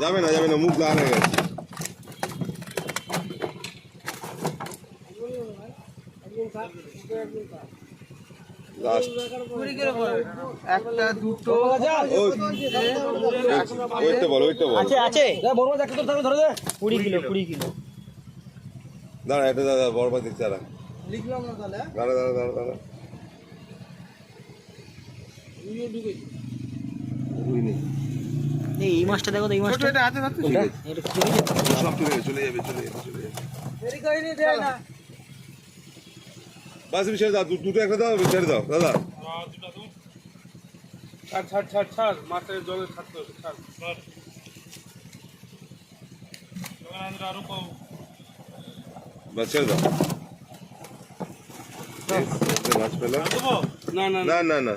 যাবে না মুখ লাল হয়ে গেছে। একটা দুটো আছে 20 কিলো দাঁড়া এটা দাদা বড় মাছ দেখছি লিখলাম না তাহলে দাঁড়া এই মাছটা দেখো তো, এই মাছটা এটা হাতে ধরতে এটা কি হয়েছে? সব চলে যাবে দেরি করিনি দেয় না বাস ছেড়ে দাও, দুটো একটা দাও, ছেড়ে দাও দাদা। ছাড় মাছের জলে ছাড়তে হবে ছাড় বাস ছেড়ে দাও। মাছ পেলাম না না।